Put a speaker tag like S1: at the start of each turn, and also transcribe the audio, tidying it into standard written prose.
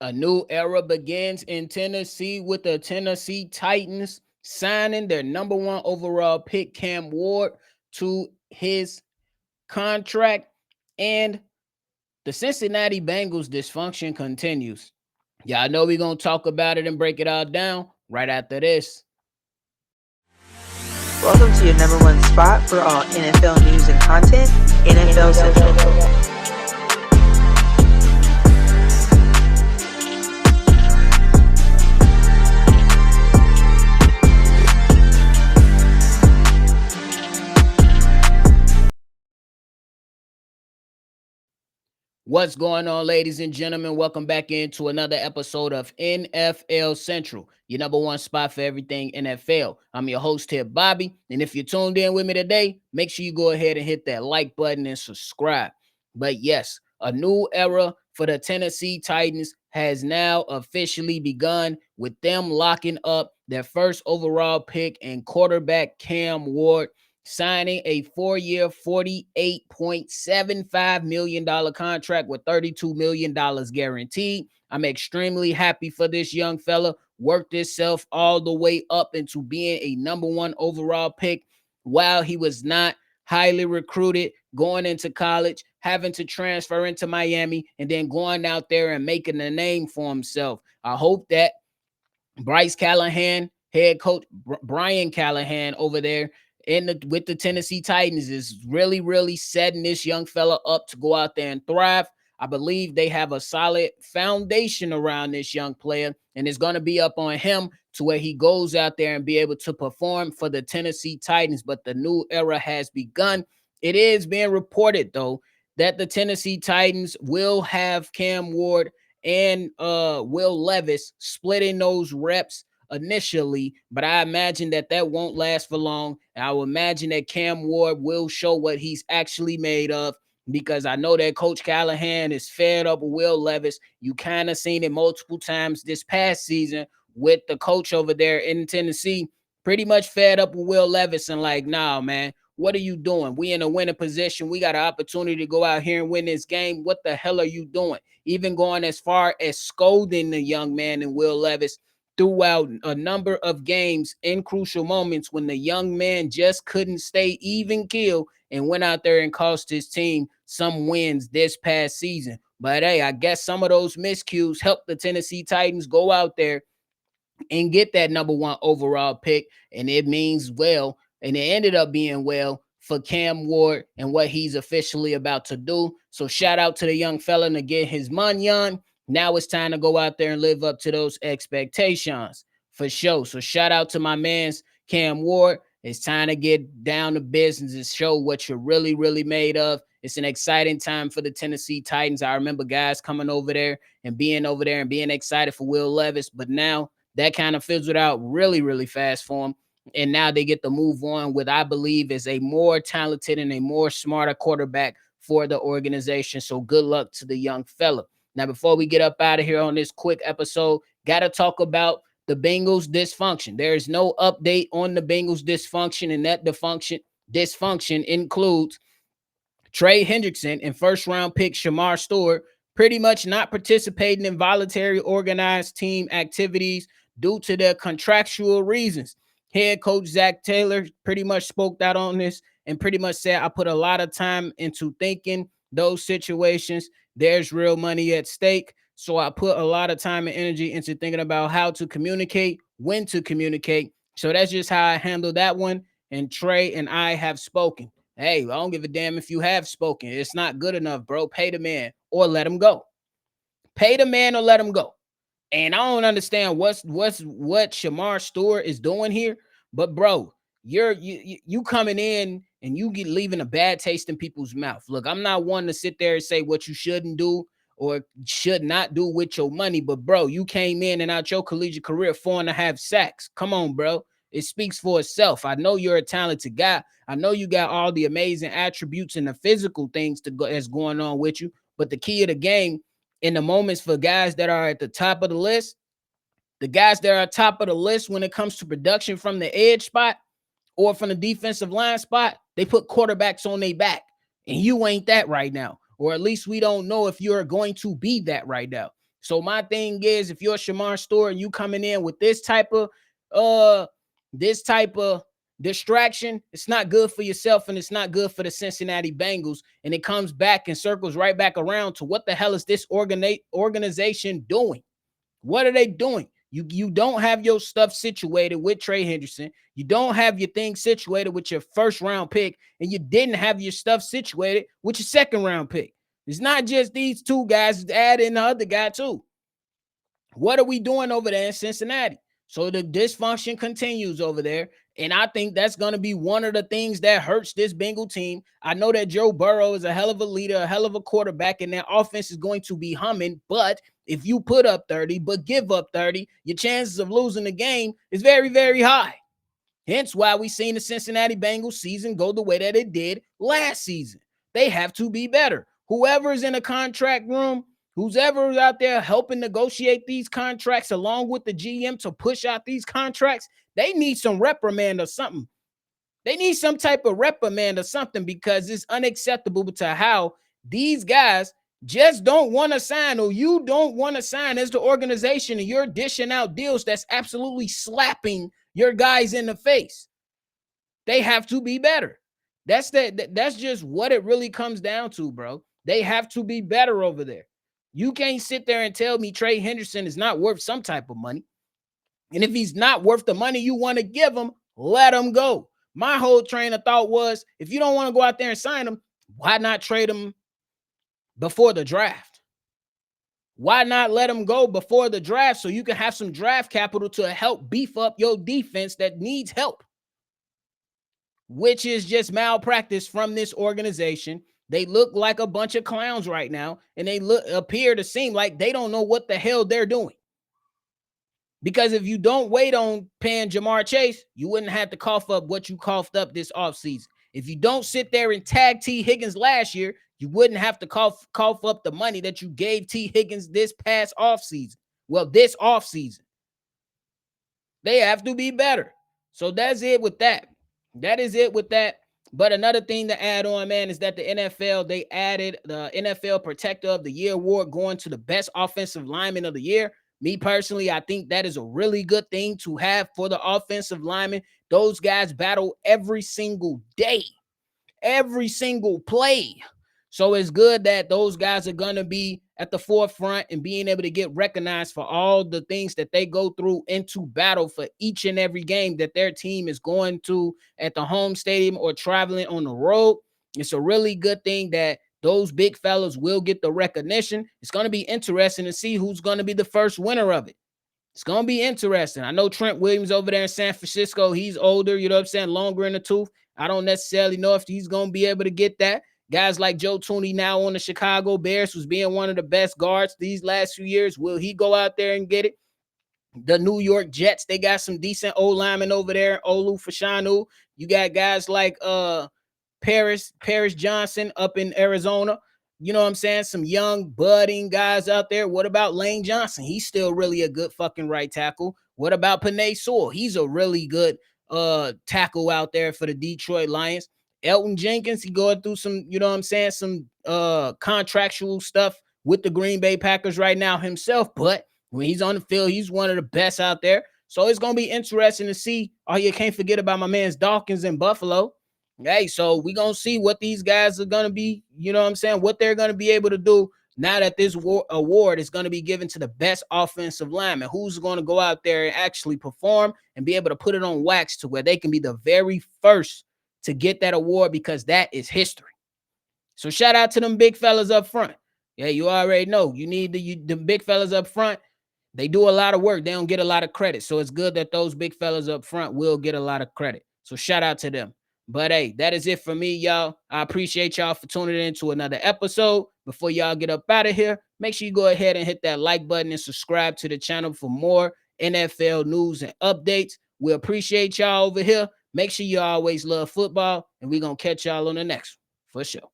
S1: A new era begins in Tennessee with the Tennessee Titans signing their number one overall pick, Cam Ward, to his contract. And the Cincinnati Bengals dysfunction continues. Y'all know we're going to talk about it and break it all down right after this.
S2: Welcome to your number one spot for all NFL news and content, NFL Central.
S1: What's going on, ladies and gentlemen? Welcome back into another episode of NFL Central, your number one spot for everything NFL. I'm your host here, Bobby, and if you're tuned in with me today, make sure you go ahead and hit that like button and subscribe. But yes, a new era for the Tennessee Titans has now officially begun with them locking up their first overall pick and quarterback Cam Ward, signing a 4-year, $48.75 million contract with $32 million guaranteed. I'm extremely happy for this young fella. Worked himself all the way up into being a number one overall pick while he was not highly recruited, going into college, having to transfer into Miami, and then going out there and making a name for himself. I hope that Bryce Callahan, head coach Brian Callahan over there with the Tennessee Titans is really setting this young fella up to go out there and thrive. I believe they have a solid foundation around this young player, and it's going to be up on him to where he goes out there and be able to perform for the Tennessee Titans. But the new era has begun. It is being reported, though, that the Tennessee Titans will have Cam Ward and Will Levis splitting those reps initially, but I imagine that won't last for long. I will imagine that Cam Ward will show what he's actually made of, because I know that Coach Callahan is fed up with Will Levis. You kind of seen it multiple times this past season with the coach over there in Tennessee, pretty much fed up with Will Levis and like, nah, man, what are you doing? We in a winning position. We got an opportunity to go out here and win this game. What the hell are you doing? Even going as far as scolding the young man and Will Levis throughout a number of games in crucial moments when the young man just couldn't stay even keel and went out there and cost his team some wins this past season. But hey, I guess some of those miscues helped the Tennessee Titans go out there and get that number one overall pick. And it means well, and it ended up being well for Cam Ward and what he's officially about to do. So shout out to the young fella to get his money on. Now it's time to go out there and live up to those expectations for sure. So shout out to my man's Cam Ward. It's time to get down to business and show what you're really made of. It's an exciting time for the Tennessee Titans. I remember guys coming over there and being excited for Will Levis, but now that kind of fizzled out really fast for him. And now they get to move on with, I believe, is a more talented and a more smarter quarterback for the organization. So good luck to the young fella. Now, before we get up out of here on this quick episode, got to talk about the Bengals dysfunction. There is no update on the Bengals dysfunction, and that dysfunction includes Trey Hendrickson and first-round pick Shamar Stewart pretty much not participating in voluntary organized team activities due to their contractual reasons. Head coach Zach Taylor pretty much spoke out on this and pretty much said, I put a lot of time into thinking those situations. There's real money at stake. So I put a lot of time and energy into thinking about how to communicate, when to communicate. So that's just how I handle that one. And Trey and I have spoken. Hey, I don't give a damn if you have spoken. It's not good enough, bro. Pay the man or let him go. Pay the man or let him go. And I don't understand what Shamar Stewart is doing here. But bro, you coming in and you get leaving a bad taste in people's mouth. Look, I'm not one to sit there and say what you shouldn't do or should not do with your money. But bro, you came in and out your collegiate career 4.5 sacks. Come on, bro. It speaks for itself. I know you're a talented guy. I know you got all the amazing attributes and the physical things that's going on with you. But the key of the game in the moments for guys that are at the top of the list, the guys that are top of the list when it comes to production from the edge spot or from the defensive line spot, they put quarterbacks on their back. And you ain't that right now. Or at least we don't know if you're going to be that right now. So my thing is, if you're Shamar Stewart and you coming in with uh this type of distraction, it's not good for yourself and it's not good for the Cincinnati Bengals. And it comes back and circles right back around to what the hell is this organization doing? What are they doing? You don't have your stuff situated with Trey Henderson. You don't have your thing situated with your first round pick, and you didn't have your stuff situated with your second round pick. It's not just these two guys, add in the other guy too. What are we doing over there in Cincinnati? So the dysfunction continues over there. And I think that's going to be one of the things that hurts this Bengal team. I know that Joe Burrow is a hell of a leader, a hell of a quarterback, and their offense is going to be humming. But if you put up 30, but give up 30, your chances of losing the game is very, very high. Hence why we seen the Cincinnati Bengals season go the way that it did last season. They have to be better. Whoever's in a contract room, who's ever out there helping negotiate these contracts along with the GM to push out these contracts, they need some reprimand or something. They need some type of reprimand or something, because it's unacceptable to how these guys just don't want to sign, or you don't want to sign as the organization, and you're dishing out deals that's absolutely slapping your guys in the face. They have to be better. That's just what it really comes down to, bro. They have to be better over there. You can't sit there and tell me Trey Henderson is not worth some type of money. And if he's not worth the money you want to give him, let him go. My whole train of thought was, if you don't want to go out there and sign him, why not trade him before the draft? Why not let him go before the draft so you can have some draft capital to help beef up your defense that needs help? Which is just malpractice from this organization. They look like a bunch of clowns right now, and they appear to seem like they don't know what the hell they're doing. Because if you don't wait on paying Jamar Chase, you wouldn't have to cough up what you coughed up this offseason. If you don't sit there and tag T. Higgins last year, you wouldn't have to cough up the money that you gave T. Higgins this past offseason. Well, this offseason. They have to be better. So that's it with that. That is it with that. But another thing to add on, man, is that the NFL, they added the NFL Protector of the Year award going to the best offensive lineman of the year. Me personally, I think that is a really good thing to have for the offensive linemen. Those guys battle every single day, every single play. So it's good that those guys are going to be at the forefront and being able to get recognized for all the things that they go through into battle for each and every game that their team is going to at the home stadium or traveling on the road. It's a really good thing that those big fellas will get the recognition. It's going to be interesting to see who's going to be the first winner of it. It's going to be interesting. I know Trent Williams over there in San Francisco, he's older, you know what I'm saying, longer in the tooth. I don't necessarily know if he's going to be able to get that. Guys like Joe Tooney now on the Chicago Bears, who's being one of the best guards these last few years. Will he go out there and get it? The New York Jets, they got some decent old linemen over there. Olu Fashanu. You got guys like Paris Johnson up in Arizona. You know what I'm saying? Some young budding guys out there. What about Lane Johnson? He's still really a good fucking right tackle. What about Penei Sewell? He's a really good tackle out there for the Detroit Lions. Elton Jenkins, he going through some, you know what I'm saying, some contractual stuff with the Green Bay Packers right now himself. But when he's on the field, he's one of the best out there. So it's going to be interesting to see. Oh, you can't forget about my man's Dawkins in Buffalo. Hey, so we're going to see what these guys are going to be, you know what I'm saying, what they're going to be able to do now that this award is going to be given to the best offensive lineman. Who's going to go out there and actually perform and be able to put it on wax to where they can be the very first to get that award, because that is history. So shout out to them big fellas up front. Yeah, you already know. You need the big fellas up front. They do a lot of work. They don't get a lot of credit. So it's good that those big fellas up front will get a lot of credit. So shout out to them. But hey, that is it for me, y'all. I appreciate y'all for tuning in to another episode. Before y'all get up out of here, make sure you go ahead and hit that like button and subscribe to the channel for more NFL news and updates. We appreciate y'all over here. Make sure you always love football, and we're going to catch y'all on the next one for sure.